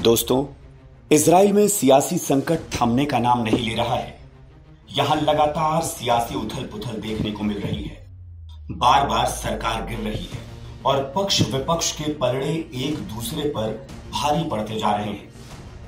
दोस्तों, इजराइल में सियासी संकट थमने का नाम नहीं ले रहा है। यहां लगातार सियासी उथल पुथल देखने को मिल रही है। बार बार सरकार गिर रही है और पक्ष विपक्ष के पलड़े एक दूसरे पर भारी पड़ते जा रहे हैं।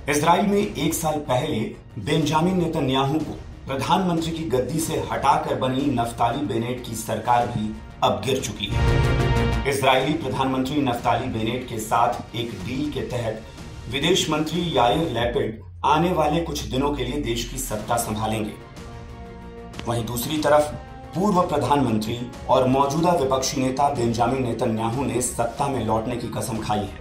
इजराइल में एक साल पहले बेंजामिन नेतन्याहू को प्रधानमंत्री की गद्दी से हटाकर बनी नफ्ताली बेनेट की सरकार भी अब गिर चुकी है। इजरायली प्रधानमंत्री नफ्ताली बेनेट के साथ एक डील के तहत विदेश मंत्री याइर लैपिड आने वाले कुछ दिनों के लिए देश की सत्ता संभालेंगे। वहीं दूसरी तरफ पूर्व प्रधानमंत्री और मौजूदा विपक्षी नेता बेंजामिन नेतन्याहू ने सत्ता में लौटने की कसम खाई है।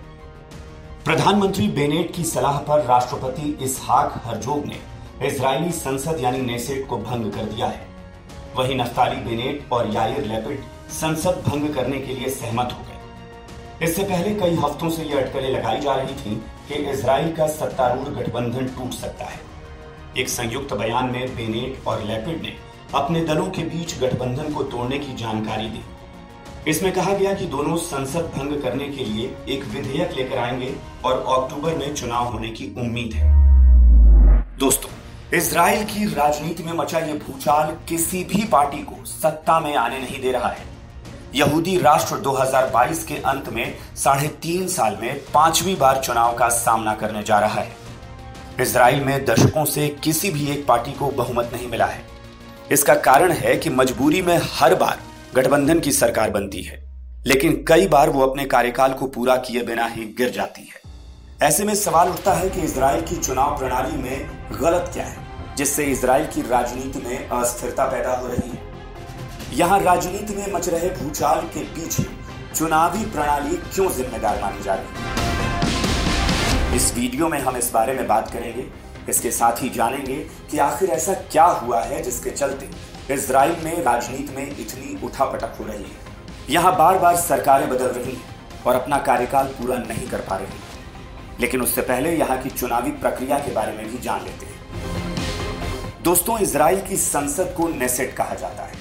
प्रधानमंत्री बेनेट की सलाह पर राष्ट्रपति इसहाक हर्जोग ने इजरायली संसद यानी नेसेट को भंग कर दिया है। वहीं नफ्ताली बेनेट और याइर लैपिड संसद भंग करने के लिए सहमत हो गए। इससे पहले कई हफ्तों से यह अटकलें लगाई जा रही थी कि इजराइल का सत्तारूढ़ गठबंधन टूट सकता है। एक संयुक्त बयान में बेनेट और लैपिड ने अपने दलों के बीच गठबंधन को तोड़ने की जानकारी दी। इसमें कहा गया कि दोनों संसद भंग करने के लिए एक विधेयक लेकर आएंगे और अक्टूबर में चुनाव होने की उम्मीद है। दोस्तों, इजराइल की राजनीति में मचा यह भूचाल किसी भी पार्टी को सत्ता में आने नहीं दे रहा है। यहूदी राष्ट्र 2022 के अंत में 3.5 साल में 5वीं बार चुनाव का सामना करने जा रहा है। इजराइल में दशकों से किसी भी एक पार्टी को बहुमत नहीं मिला है। इसका कारण है कि मजबूरी में हर बार गठबंधन की सरकार बनती है, लेकिन कई बार वो अपने कार्यकाल को पूरा किए बिना ही गिर जाती है। ऐसे में सवाल उठता है कि इजराइल की चुनाव प्रणाली में गलत क्या है, जिससे इजराइल की राजनीति में अस्थिरता पैदा हो रही है। यहां राजनीति में मच रहे भूचाल के पीछे चुनावी प्रणाली क्यों जिम्मेदार मानी जा रही है? इस वीडियो में हम इस बारे में बात करेंगे। इसके साथ ही जानेंगे कि आखिर ऐसा क्या हुआ है जिसके चलते इजराइल में राजनीति में इतनी उठापटक हो रही है। यहां बार बार सरकारें बदल रही हैं और अपना कार्यकाल पूरा नहीं कर पा रही। लेकिन उससे पहले यहां की चुनावी प्रक्रिया के बारे में भी जान लेते हैं। दोस्तों, इजराइल की संसद को नेसेट कहा जाता है।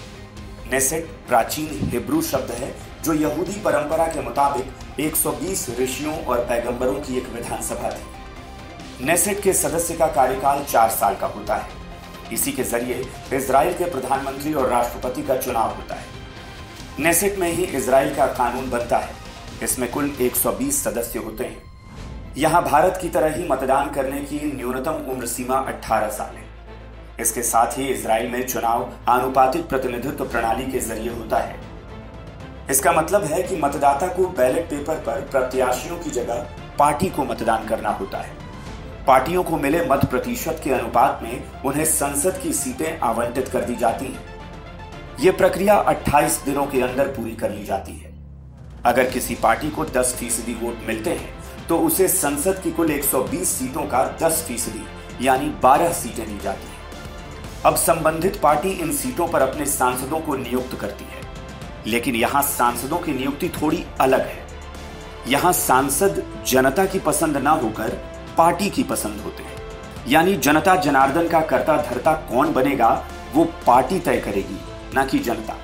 नेसेट प्राचीन हिब्रू शब्द है जो यहूदी परंपरा के मुताबिक 120 ऋषियों और पैगंबरों की एक विधानसभा थी। नेसेट के सदस्य का कार्यकाल 4 साल का होता है। इसी के जरिए इजराइल के प्रधानमंत्री और राष्ट्रपति का चुनाव होता है। नेसेट में ही इजराइल का कानून बनता है। इसमें कुल 120 सदस्य होते हैं। यहां भारत की तरह ही मतदान करने की न्यूनतम उम्र सीमा 18 साल है। इसके साथ ही इजराइल में चुनाव आनुपातिक प्रतिनिधित्व प्रणाली के जरिए होता है। इसका मतलब है कि मतदाता को बैलेट पेपर पर प्रत्याशियों की जगह पार्टी को मतदान करना होता है। पार्टियों को मिले मत प्रतिशत के अनुपात में उन्हें संसद की सीटें आवंटित कर दी जाती हैं। यह प्रक्रिया 28 दिनों के अंदर पूरी कर ली जाती है। अगर किसी पार्टी को 10% वोट मिलते हैं तो उसे संसद की कुल 120 सीटों का 10% यानी 12 सीटें दी जाती हैं। अब संबंधित पार्टी इन सीटों पर अपने सांसदों को नियुक्त करती है, लेकिन यहां सांसदों की नियुक्ति थोड़ी अलग है। यहां सांसद जनता की पसंद ना होकर पार्टी की पसंद होते हैं, यानी जनता जनार्दन का कर्ता धर्ता कौन बनेगा वो पार्टी तय करेगी, ना कि जनता।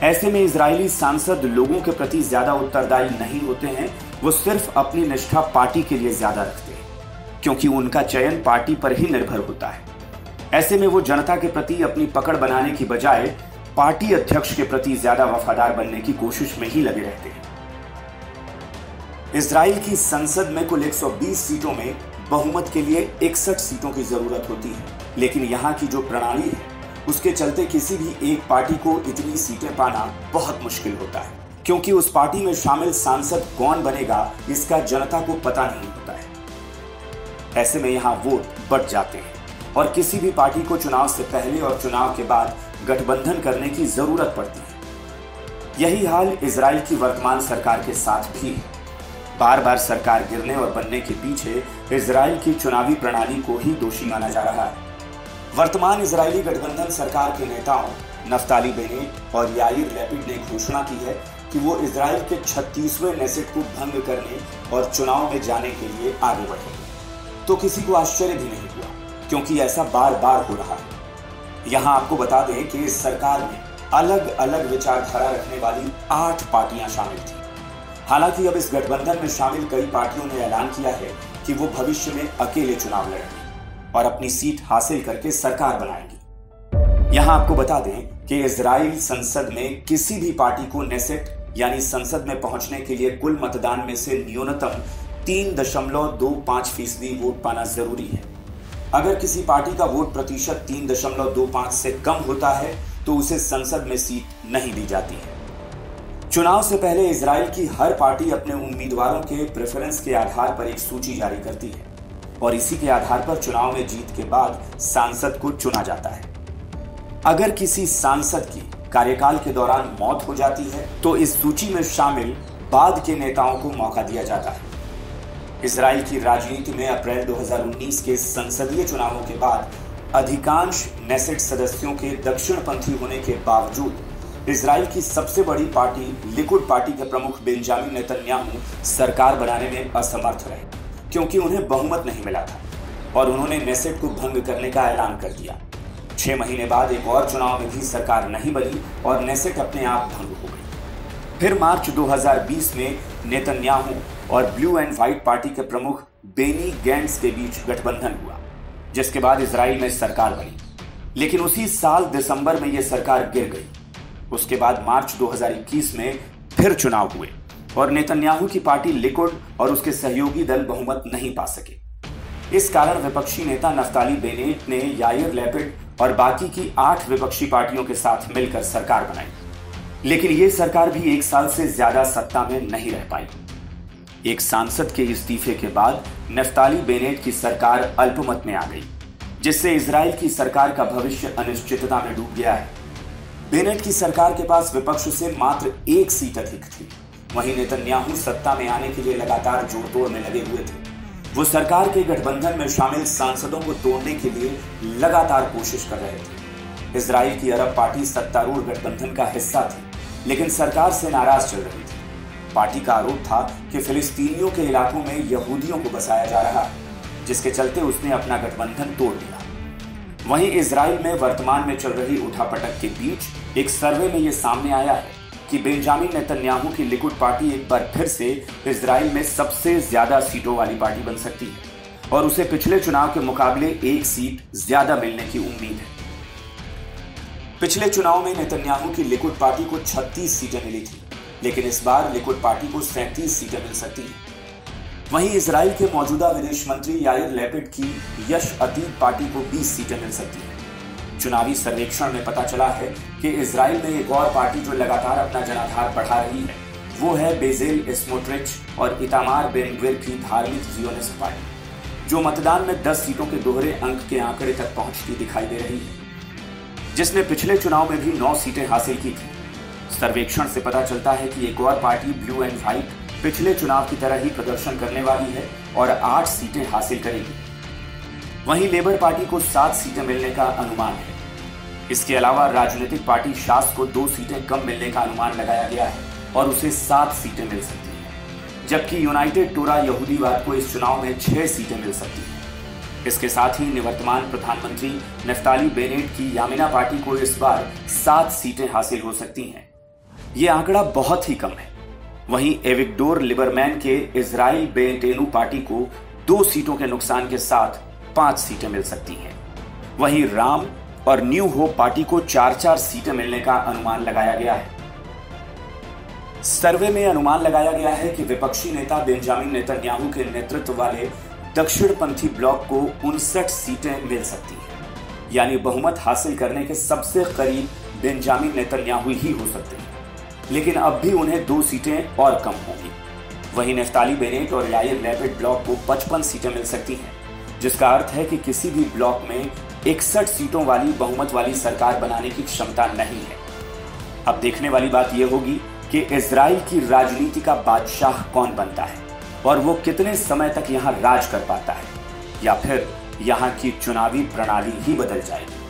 ऐसे में इजरायली सांसद लोगों के प्रति ज्यादा उत्तरदायी नहीं होते हैं। वो सिर्फ अपनी निष्ठा पार्टी के लिए ज्यादा रखते हैं, क्योंकि उनका चयन पार्टी पर ही निर्भर होता है। ऐसे में वो जनता के प्रति अपनी पकड़ बनाने की बजाय पार्टी अध्यक्ष के प्रति ज्यादा वफादार बनने की कोशिश में ही लगे रहते हैं। इजराइल की संसद में कुल 120 सीटों में बहुमत के लिए 61 सीटों की जरूरत होती है, लेकिन यहाँ की जो प्रणाली है उसके चलते किसी भी एक पार्टी को इतनी सीटें पाना बहुत मुश्किल होता है, क्योंकि उस पार्टी में शामिल सांसद कौन बनेगा इसका जनता को पता नहीं होता है। ऐसे में यहाँ वोट बढ़ जाते हैं और किसी भी पार्टी को चुनाव से पहले और चुनाव के बाद गठबंधन करने की जरूरत पड़ती है। यही हाल इजराइल की वर्तमान सरकार के साथ भी है। बार बार सरकार गिरने और बनने के पीछे इजराइल की चुनावी प्रणाली को ही दोषी माना जा रहा है। वर्तमान इजरायली गठबंधन सरकार के नेताओं नफ्ताली बेनेट और याइर लैपिड ने घोषणा की है कि वो इजराइल के 36वें नेसेट को भंग करने और चुनाव में जाने के लिए आगे बढ़ेंगे। तो किसी को आश्चर्य भी नहीं हुआ, क्योंकि ऐसा बार बार हो रहा है। यहां आपको बता दें कि इस सरकार में अलग अलग विचारधारा रखने वाली 8 पार्टियां शामिल थी। हालांकि अब इस गठबंधन में शामिल कई पार्टियों ने ऐलान किया है कि वो भविष्य में अकेले चुनाव लड़ेंगे और अपनी सीट हासिल करके सरकार बनाएंगी। यहां आपको बता दें कि इजराइल संसद में किसी भी पार्टी को नेसेट यानी संसद में पहुंचने के लिए कुल मतदान में से न्यूनतम 3.25% वोट पाना जरूरी है। अगर किसी पार्टी का वोट प्रतिशत 3.25 से कम होता है तो उसे संसद में सीट नहीं दी जाती है। चुनाव से पहले इजराइल की हर पार्टी अपने उम्मीदवारों के प्रेफरेंस के आधार पर एक सूची जारी करती है और इसी के आधार पर चुनाव में जीत के बाद सांसद को चुना जाता है। अगर किसी सांसद की कार्यकाल के दौरान मौत हो जाती है तो इस सूची में शामिल बाद के नेताओं को मौका दिया जाता है। इजराइल की राजनीति में अप्रैल 2019 के संसदीय चुनावों के बाद अधिकांश नेसेट सदस्यों के दक्षिणपंथी होने के बावजूद इजराइल की सबसे बड़ी पार्टी लिकुड पार्टी के प्रमुख बेंजामिन नेतन्याहू सरकार बनाने में असमर्थ रहे, क्योंकि उन्हें बहुमत नहीं मिला था और उन्होंने नेसेट को भंग करने का ऐलान कर दिया। 6 महीने बाद एक और चुनाव में भी सरकार नहीं बनी और नेसेट अपने आप भंग हो गई। फिर मार्च 2020 में नेतन्याहू और ब्लू एंड व्हाइट पार्टी के प्रमुख बेनी गैंट्स के बीच गठबंधन हुआ, जिसके बाद इजराइल में सरकार बनी। लेकिन उसी साल दिसंबर में यह सरकार गिर गई। उसके बाद मार्च 2021 में फिर चुनाव हुए और नेतन्याहू की पार्टी लिकुड और उसके सहयोगी दल बहुमत नहीं पा सके। इस कारण विपक्षी नेता नफ्ताली बेनेट ने याइर लैपिड और बाकी की 8 विपक्षी पार्टियों के साथ मिलकर सरकार बनाई, लेकिन यह सरकार भी 1 साल से ज्यादा सत्ता में नहीं रह पाई। एक सांसद के इस्तीफे के बाद नफ्ताली बेनेट की सरकार अल्पमत में आ गई, जिससे इजराइल की सरकार का भविष्य अनिश्चितता में डूब गया है। बेनेट की सरकार के पास विपक्ष से मात्र 1 सीट अधिक थी। वहीं नेतन्याहू सत्ता में आने के लिए लगातार जोड़तोड़ में लगे हुए थे। वो सरकार के गठबंधन में शामिल सांसदों को तोड़ने के लिए लगातार कोशिश कर रहे थे। इजराइल की अरब पार्टी सत्तारूढ़ गठबंधन का हिस्सा थी, लेकिन सरकार से नाराज चल रही थी। पार्टी का आरोप था कि फिलिस्तीनियों के इलाकों में यहूदियों को बसाया जा रहा है, जिसके चलते उसने अपना गठबंधन तोड़ दिया। वहीं इजराइल में वर्तमान में चल रही उठापटक के बीच एक सर्वे में यह सामने आया है कि बेंजामिन नेतन्याहू की लिकुड पार्टी एक बार फिर से इजराइल में सबसे ज्यादा सीटों वाली पार्टी बन सकती है और उसे पिछले चुनाव के मुकाबले 1 सीट ज्यादा मिलने की उम्मीद है। पिछले चुनाव में नेतन्याहू की लिकुड पार्टी को 36 सीटें मिली थी, लेकिन इस बार लिकुड पार्टी को 37 सीटें मिल सकती हैं। वहीं इजराइल के मौजूदा विदेश मंत्री याइर लैपिड की यश अतीत पार्टी को 20 सीटें मिल सकती हैं। चुनावी सर्वेक्षण में पता चला है कि इजराइल में एक और पार्टी जो लगातार अपना जनाधार बढ़ा रही है वो है बेजेल स्मोट्रिच और इतामार बेन ग्विर की धार्मिक जियोनिस्ट पार्टी, जो मतदान में 10 सीटों के दोहरे अंक के आंकड़े तक पहुंचती दिखाई दे रही है, जिसने पिछले चुनाव में भी 9 सीटें हासिल की थी। सर्वेक्षण से पता चलता है कि एक और पार्टी ब्लू एंड व्हाइट पिछले चुनाव की तरह ही प्रदर्शन करने वाली है और 8 सीटें हासिल करेगी। वहीं लेबर पार्टी को 7 सीटें मिलने का अनुमान है। इसके अलावा राजनीतिक पार्टी शास को 2 सीटें कम मिलने का अनुमान लगाया गया है और उसे 7 सीटें मिल सकती हैं, जबकि यूनाइटेड टोरा यहूदीवाद को इस चुनाव में 6 सीटें मिल सकती हैं। इसके साथ ही निवर्तमान प्रधानमंत्री नफ्ताली बेनेट की यामिना पार्टी को इस बार 7 सीटें हासिल हो सकती हैं। ये आंकड़ा बहुत ही कम है। वहीं एविगडोर लिबरमैन के इजराइल बेंटेनू पार्टी को 2 सीटों के नुकसान के साथ 5 सीटें मिल सकती हैं। वहीं राम और न्यू होप पार्टी को 4-4 सीटें मिलने का अनुमान लगाया गया है। सर्वे में अनुमान लगाया गया है कि विपक्षी नेता बेंजामिन नेतन्याहू के नेतृत्व वाले दक्षिणपंथी ब्लॉक को 59 सीटें मिल सकती हैं, यानी बहुमत हासिल करने के सबसे करीब बेंजामिन नेतन्याहू ही हो सकते हैं, लेकिन अब भी उन्हें 2 सीटें और कम होंगी। वहीं नफ्ताली बेनेट और याइर लैपिड ब्लॉक को 55 सीटें मिल सकती हैं, जिसका अर्थ है कि किसी भी ब्लॉक में 61 सीटों वाली बहुमत वाली सरकार बनाने की क्षमता नहीं है। अब देखने वाली बात यह होगी कि इजराइल की राजनीति का बादशाह कौन बनता है और वो कितने समय तक यहां राज कर पाता है, या फिर यहां की चुनावी प्रणाली ही बदल जाएगी।